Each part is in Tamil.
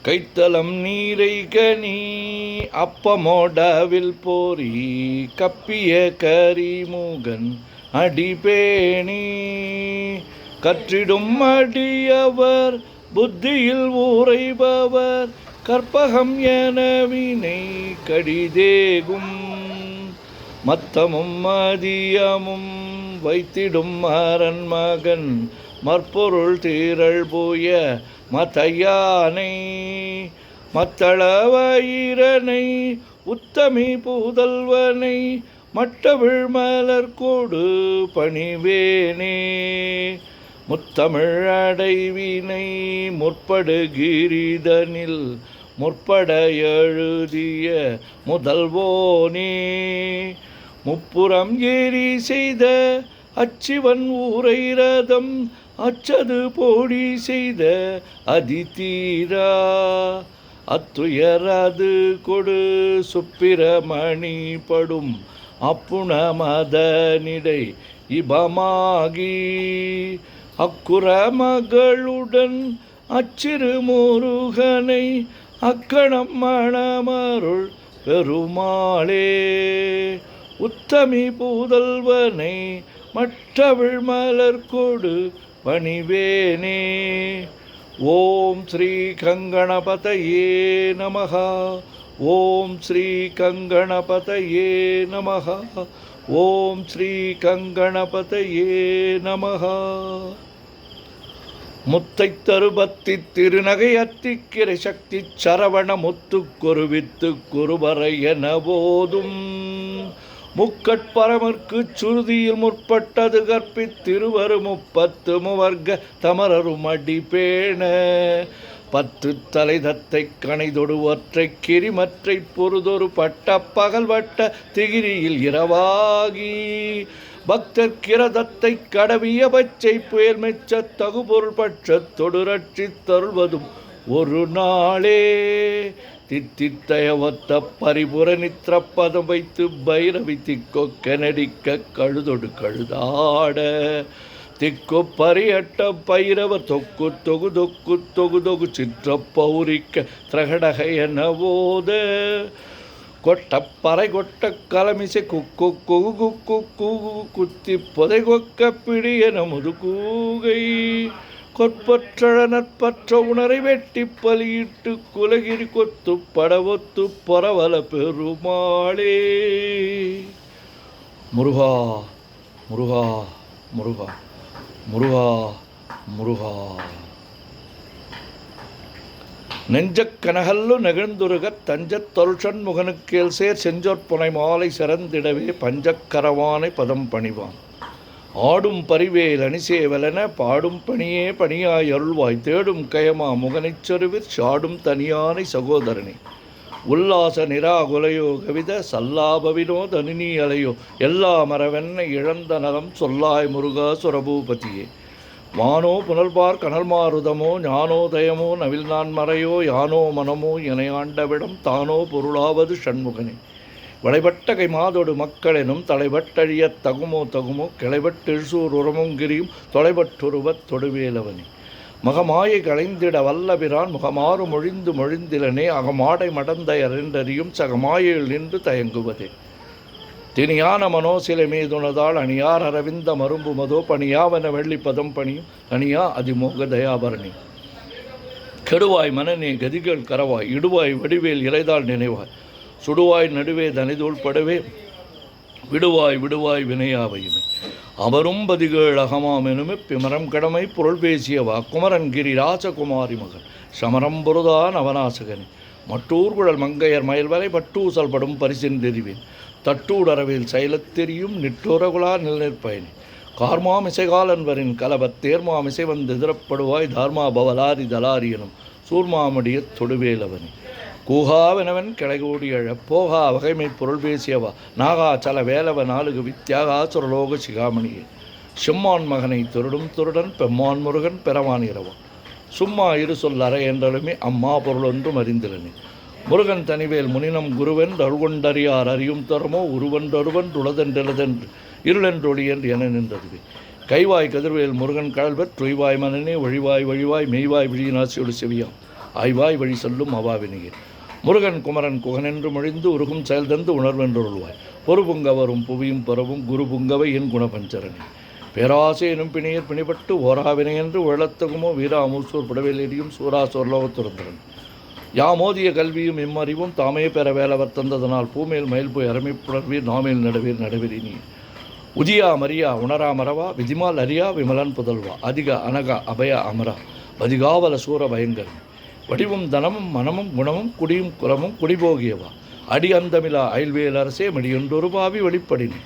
கைத்தலம் நீரை கனி அப்பமோடவில் போரி கப்பிய கரிமுகன் அடிபேணி கற்றிடும் அடியவர் புத்தியில் உரைபவர் கற்பகம் எனவினை கடிதேகும் மத்தமும் மதியமும் வைத்திடும் அரண்மகன் மற்பொருள் தீரள் பூய மதையானை மத்தளவயிரனை உத்தமி புதல்வனை மட்டவிழ் மலர்கோடு பணிவேனே முத்தமிழ் அடைவினை முற்படுகிரிதனில் முற்பட எழுதிய முதல்வோனே முப்புறம் ஏறி செய்த அச்சிவன் ஊரை ரதம் அச்சது போடி செய்த அதிதீரா அத்துயரது கொடு சுப்பிரமணி படும் அப்புண மதனிடை இபமாகி அக்குற மகளுடன் அச்சிறு முருகனை அக்கணம் மணமருள் பெருமாளே உத்தமி புதல்வனை மற்றவிழ் மலர்கொடு பணிவேனே. ஓம் ஸ்ரீ கங்கணபதயே நமஹ. ஓம் ஸ்ரீ கங்கணபதயே நமஹ. ஓம் ஸ்ரீ கங்கணபதயே நமஹ. முத்தை தருபத்தி திருநகை அத்திக்கிரை சக்தி சரவண முத்துக்கொருவித்து குருவரை என போதும் முக்கட்பரமர்க்கு சுருதியில் முற்பட்டது கற்பித்திருவரு முப்பத்து முவர்க்க தமரரும் அடிபேண பத்து தலை தத்தை கணைதொடு ஒற்றை கிரிமற்றை பொறுதொரு பட்ட பகல் வட்ட திகிரியில் இரவாகி பக்தர் கிரதத்தை கடவிய பச்சை புயல் மெச்ச தகுபொருள் பட்ச தொடுரட்சி தருள்வதும் ஒரு நாளே தித்தித்தய ஒத்த பரிபுர நித்திரப்பதம் வைத்து பைரவி திக்கொக்க நடிக்க கழுதொடு கழுதாட திக்கு பரியட்ட பைரவ தொக்கு தொகு தொக்கு தொகு தொகு சிற்ற பௌரிக்க திரகடக என போத கொட்டப்பறை கொட்ட கலமிசை குக்கு குகு குக்கு குகு குத்தி புதை கொக்க பிடி என முதுகூகை கொற்பற்ற நற்பற்ற உணரை வெட்டி பலியிட்டு குலகிரி கொத்து படவொத்து பரவல பெருமாளே. முருகா முருகா முருகா முருகா முருகா. நெஞ்சக் கனகல்லு நெகிழ்ந்துருகத் தஞ்சத் தொல்ஷன் முகனுக்கேல் சேர் செஞ்சொற்புனை மாலை சிறந்திடவே பஞ்சக்கரவானை பதம் பணிவான் ஆடும் பரிவேல் அணிசேவலென பாடும் பணியே பணியாய் அருள்வாய் தேடும் கயமா முகனைச் சொருவிற் சாடும் தனியானை சகோதரனே உல்லாச நிராகுலையோ கவித சல்லாபவினோ தனினி அலையோ எல்லா மரவென்னை இழந்த நலம் சொல்லாய் முருகா சுரபூபதியே. வானோ புனல்பார் கனல் மாருதமோ ஞானோதயமோ நவில் நான் மறையோ யானோ மனமோ எனையாண்டவிடம் தானோ பொருளாவது ஷண்முகனே வளைபட்ட கை மாதோடு மக்களெனும் தலைபட்டழியத் தகுமோ தகுமோ கிளைபட்டெழுசூர் உரமும் கிரியும் தொலைபட்டுருவத் தொடுவேலவனே மகமாயை களைந்திட வல்லபிரான் முகமாறு மொழிந்து மொழிந்திலனே அகமாடை மடந்தையரென்றறியும் சகமாயில் நின்று தயங்குவதே திணியான மனோசிலை மீதுனதால் அணியார் அரவிந்த மரும்பு மதோ பணியாவன வெள்ளிப்பதம் பணியும் அணியா அதிமோக தயாபரணி கெடுவாய் மனநே கதிகள் கரவாய் இடுவாய் வடிவேல் இறைதாள் நினைவாய் சுடுவாய் நடுவே தனிதூள் படவே விடுவாய் விடுவாய் வினையாவையுமே அவரும் பதிகள் அகமாமெனுமே பிமரம் கடமை பொருள் பேசியவா குமரன்கிரி ராஜகுமாரி மகன் சமரம் பொருதான் அவனாசகனே மட்டூர்குழல் மங்கையர் மயல்வரை பட்டூசல் படும் பரிசின் தெரிவேன் தட்டூடரவில் செயலத்தெரியும் நிட்டுரகுலா நிலநிற்பயனே கார்மாமிசைகாலன்வரின் கலபத் தேர்மாமிசை வந்து எதிரப்படுவாய் தார்மா பவலாரி தலாரி எனும் சூர்மாமடிய தொடுவேலவனே கூகாவெனவன் கிளைகூடி எழ போகா வகைமை பொருள் பேசியவா நாகா சல வேலவ நாளுகு வித்யாகா சுரலோக சிகாமணியே சிம்மான் மகனை திருடும் திருடன் பெம்மான் முருகன் பெறவான் இரவன் சும்மா இரு சொல் அறை என்றாலுமே அம்மா பொருளொன்றும் அறிந்திலனே முருகன் தனிவேல் முனினம் குருவென் அருகொண்டறியார் அறியும் தரமோ உருவன்றொருவன் உளதென்றெழுதென்று இருளென்றொழியென்று என நின்றதுவே கைவாய் கதிர்வேல் முருகன் கடல்பெற் துய்வாய் மனனே ஒழிவாய் வழிவாய் மெய்வாய் விழியினாசியோடு செவியாம் ஆய்வாய் வழி சொல்லும் அவாவினியே முருகன் குமரன் குகனென்று மொழிந்து உருகும் செயல் தந்து உணர்வென்றொருள்வாய் பொறுபுங்க வரும் புவியும் பரவும் குரு புங்கவை என் குணபஞ்சரணி பேராசை எனும் பிணியர் பிணிபட்டு ஓராவினை என்று உழத்தகுமோ வீரா அமூசூர் புடவில் எரியும் சூரா சொர்லோகத்துறந்தரன் யாமோதிய கல்வியும் இம்மறிவும் தாமே பெற வேலவர் தந்ததனால் பூமேல் மயில் போய் அருமைப்புணர்வீர் நாமேல் நடுவீர் நடுவீர் நீ உதியா மரியா உணரா மரவா விதிமால் அரியா விமலன் புதல்வா அதிக அனக அபய அமரா பதிகாவல சூர பயங்கரம் வடிவும் தனமும் மனமும் குணமும் குடியும் குலமும் குடிபோகியவா அடி அந்தமிலா அயல்வேல் அரசே மடியொன்றொரு பாவி வெளிப்படினே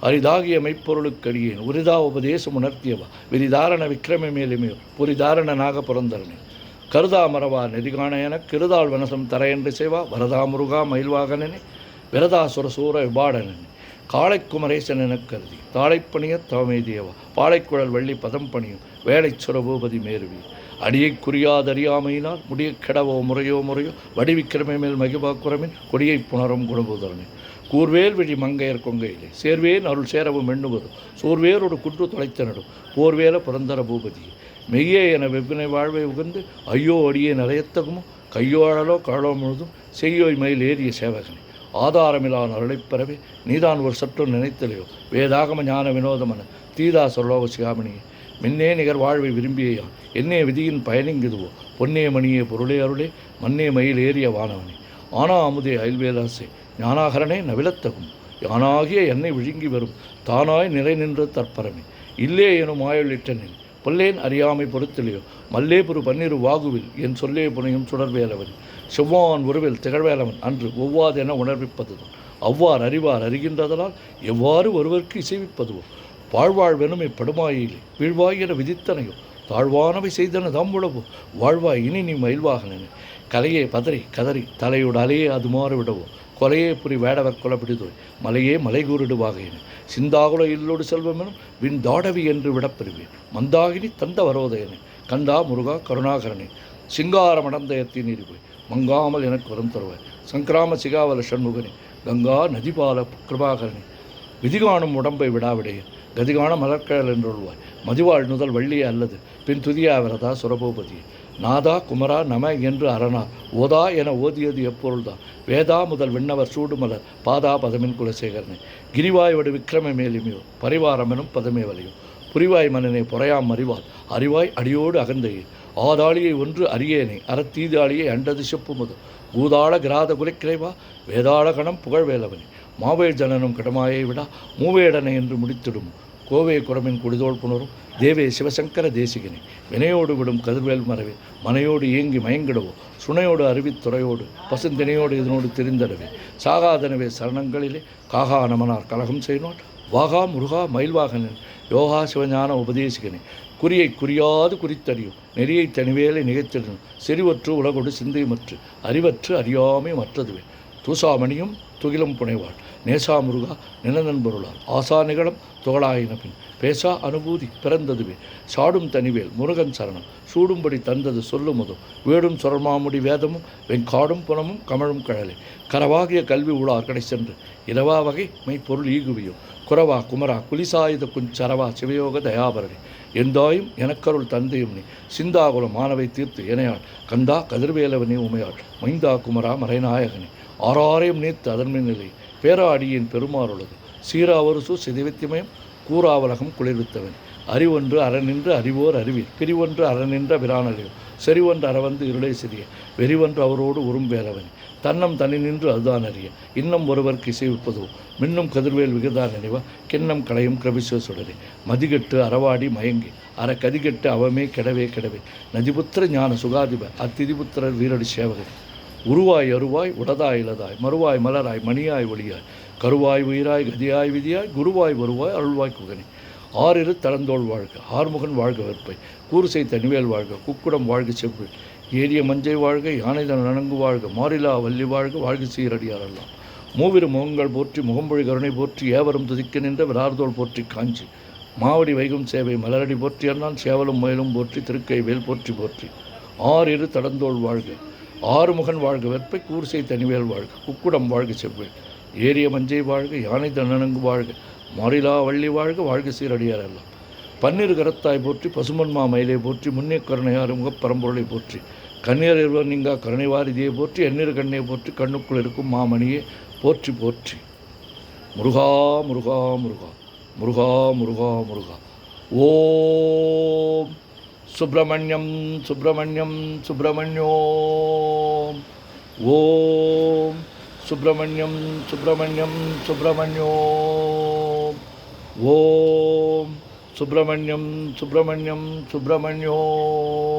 அரிதாகிய மெய்ப்பொருளுக்கடியேன் உரிதா உபதேசம் உணர்த்தியவா விரிதாரண விக்ரம மேலுமே புரிதாரண நாக புரந்தரனே கருதா மரவா நெறிகாண என கிருதாள் வனசம் தரையென்று செய்வா வரதா முருகா மயில்வாகனனே விரதா சுரசூர விபாடனே காளைக்குமரேசன் எனக் கருதி தாளைப்பணிய தவமேதியவா பாளைக்குழல் வள்ளி பதம் பணியும் வேலை சுரபூபதி மேருவி அடியை குறியாதறியாமையினால் முடிய கெடவோ முறையோ வடிவிக்கிரமை மேல் மகிபாக்குறமின் கொடியை புணரும் குணபூதரனே கூர்வேல் விழி மங்கையர் கொங்கையிலே சேர்வேன் அருள் சேரவும் எண்ணுவது சோர்வேரோடு குன்று தொலைத்தனடும் போர்வேல புரந்தர பூபதி மெய்யே என வெவ்வினை வாழ்வை உகந்து ஐயோ அடியே நிலையத்தகுமோ கையோழலோ காலோ முழுதும் செய்யோய் மயில் ஏறிய சேவகனே ஆதாரமிலான அருளைப்பெறவே நீதான் ஒரு சற்று நினைத்தலையோ வேதாகம ஞான வினோதமன தீதா சொல்லோக சிகாமணியே மின்னே நிகர் வாழ்வை விரும்பியா என்னே விதியின் பயனிங்குதுவோ பொன்னே மணியே பொருளே அருளே மண்ணே மயில் ஏறிய வானவனே ஆனா அமுதே அயல்வேலாசே ஞானாகரனே நவிலத்தகும் யானாகிய என்னை விழுங்கி வரும் தானாய் நிறை நின்று தற்பரமே இல்லே எனும் ஆயுளிட்டனில் பொல்லேன் அறியாமை பொறுத்திலையோ மல்லே புரு பன்னிரு வாகுவில் என் சொல்லே புனையும் சுடர்வேலவன் செவ்வான் உருவில் திகழ்வேலவன் அன்று ஒவ்வாதென உணர்விப்பதுதான் அவ்வாறு அறிவார் அறிகின்றதனால் எவ்வாறு ஒருவருக்கு இசைவிப்பதுவோ வாழ்வாழ்வெனுமை படுமாயிலே வீழ்வாய் என விதித்தனையோ தாழ்வானவை செய்தன தாம் உழவோ வாழ்வாய் இனி நீ மயில்வாகனே கலையே பதறி கதறி தலையோடு அலையே அது மாறு விடவோ கொலையே புரி வேடவர் கொலப்பிடிதோய் மலையே மலை கூறிடுவாகேன் சிந்தாகுல இல்லோடு செல்வமெனும் விண் தாடவி என்று விடப்பெறுவேன் மந்தாகினி தந்த வரோதையனே கந்தா முருகா கருணாகரனே சிங்காரமடந்தயத்தின் நீரிபோய் மங்காமல் எனக்கு வரம் தருவாய் சங்கிராம சிகாவல சண்முகனே கங்கா நதிபால கிருபாகரனே விதிகாணும் உடம்பை விடாவிடையே கதிகான மலர்கழல் என்றொள்வாய் மதிவாழ் நுதல் வள்ளியே அல்லது பின் துதியா விரதா சுரபோபதியே நாதா குமரா நம என்று அரணா ஓதா என ஓதியது எப்பொருள்தான் வேதா முதல் விண்ணவர் சூடுமலர் பாதா பதமின் குலசேகரனே கிரிவாய் வடு விக்ரம மேலிமையோ பரிவாரமெனும் பதமே வலையோ புரிவாய் மனனே பொறையாம் அறிவால் அறிவாய் அடியோடு அகந்தையே ஆதாளியை ஒன்று அறியேனே அறத்தீதாளியை அண்டது செப்பு முது பூதாள கிராத குலைக்கிறைவா வேதாள கணம் புகழ்வேலவனே மாவேள் ஜனனும் கடமாயை விடா மூவேடனை என்று முடித்திடும் கோவே குரமின் குடிதோள் புணரும் தேவே சிவசங்கர தேசிகனே வினையோடு விடும் கதிர்வேல் மரவே மனையோடு ஏங்கி மயங்கிடவோ சுனையோடு அருவித்துறையோடு பசுந்தினையோடு இதனோடு தெரிந்தடவே சாகாதனவே சரணங்களிலே காகா நமனார் கலகம் செய்னோன் வாகா முருகா மயில்வாகனன் யோகா சிவஞான உபதேசிகனே குறியை குறியாது குறித்தறியும் நெறியை தனிவேலை நிகழ்த்திடும் செறிவற்று உலகொடு சிந்தைமற்று அறிவற்று அறியாமை மற்றதுவே தூசாமணியும் துகிலும் புனைவாள் நேசா முருகா நிலநன்பொருளால் ஆசா நிகழம் தோளாயின பின் பேசா அனுபூதி பிறந்ததுவே சாடும் தனிவேல் முருகன் சரணம் சூடும்படி தந்தது சொல்லுமுதும் வேடும் சொரமாமுடி வேதமும் வெங்காடும் புனமும் கமழும் கழலே கரவாகிய கல்வி உளார் கடை சென்று இரவா வகை மெய்ப்பொருள் ஈகுவியும் குரவா குமரா குலிசாயுத குஞ்சரவா சிவயோக தயாபரணி எந்தாயும் எனக்கருள் தந்தையும் நீ சிந்தாகுல மானவை தீர்த்து எனையாள் கந்தா கதிர்வேலவனே உமையாள் மைந்தா குமரா மறைநாயகனே ஆறாரையும் நீர்த்து அதன்மை நிலை பேராடியின் பெருமாறுள்ளது சீராவருசு சிதைவித்திமயம் கூறாவலகம் குளிர்வித்தவன் அறிவொன்று அறநின்று அறிவோர் அறிவில் பிரிவொன்று அறநின்ற பிரானறிவு செறிவொன்று அறவந்து இருளை சிறிய வெறிவொன்று அவரோடு உறும்பேலவன் தன்னம் தனி நின்று அதுதான் அறிய இன்னும் ஒருவருக்கு இசைவிப்பதோ மின்னும் கதிர்வேல் விகதா நினைவா கிண்ணம் களையும் கிரபிசோ சுடரே மதிகெட்டு அறவாடி மயங்கி அற கதிகெட்டு அவமே கெடவே கெடவே நதிபுத்திர ஞான சுகாதிப அத்திதிபுத்திரர் வீரடி சேவகர் உருவாய் அருவாய் உடதாய் இலதாய் மறுவாய் மலராய் மணியாய் ஒளியாய் கருவாய் உயிராய் கதியாய் விதியாய் குருவாய் வருவாய் அருள்வாய் குகனே ஆறிரு தளந்தோள் வாழ்க ஆறுமுகன் வாழ்க வெற்பை கூறுசை தனிவேல் வாழ்க குக்குடம் வாழ்க செவ்வு ஏரிய மஞ்சை வாழ்க யானைதன் நனங்கு வாழ்க மாறிலா வள்ளி வாழ்க வாழ்க சீரடியாரெல்லாம் மூவிரு முகங்கள் போற்றி முகம்பொழி கருணை போற்றி ஏவரும் துதிக்க நின்ற விரார்தோள் போற்றி காஞ்சி மாவடி வைகும் சேவை மலரடி போற்றி அண்ணான் சேவலும் மயிலும் போற்றி திருக்கை வேல் போற்றி போற்றி ஆறிரு தடந்தோள் வாழ்க ஆறுமுகன் வாழ்க வெற்பை கூறுசை தனிவேல் வாழ்க குக்குடம் வாழ்க செவ்வை ஏரிய மஞ்சை வாழ்க யானை தன்னனங்கு வாழ்க மாறிலா வள்ளி வாழ்க வாழ்க சீரடியாரெல்லாம் பன்னிரு கரத்தாய் போற்றி பசுமன்மா மயிலை போற்றி முன்னே கருணையாறு முகப்பரம்பொருளை போற்றி கண்ணீர் இருவர் நீங்கா கருணைவாரிதியை போற்றி எண்ணீர் கண்ணை போற்றி கண்ணுக்குள் இருக்கும் மாமணியை போற்றி போற்றி. முருகா முருகா முருகா முருகா முருகா முருகா. ஓம் சுப்பிரமணியம் சுப்பிரமணியம் சுப்பிரமணியோம். ஓம் சுப்பிரமணியம் சுப்பிரமணியம் சுப்பிரமணியோம். ஓம் சுப்பிரமணியம் சுப்பிரமணியம் சுப்பிரமணியோம்.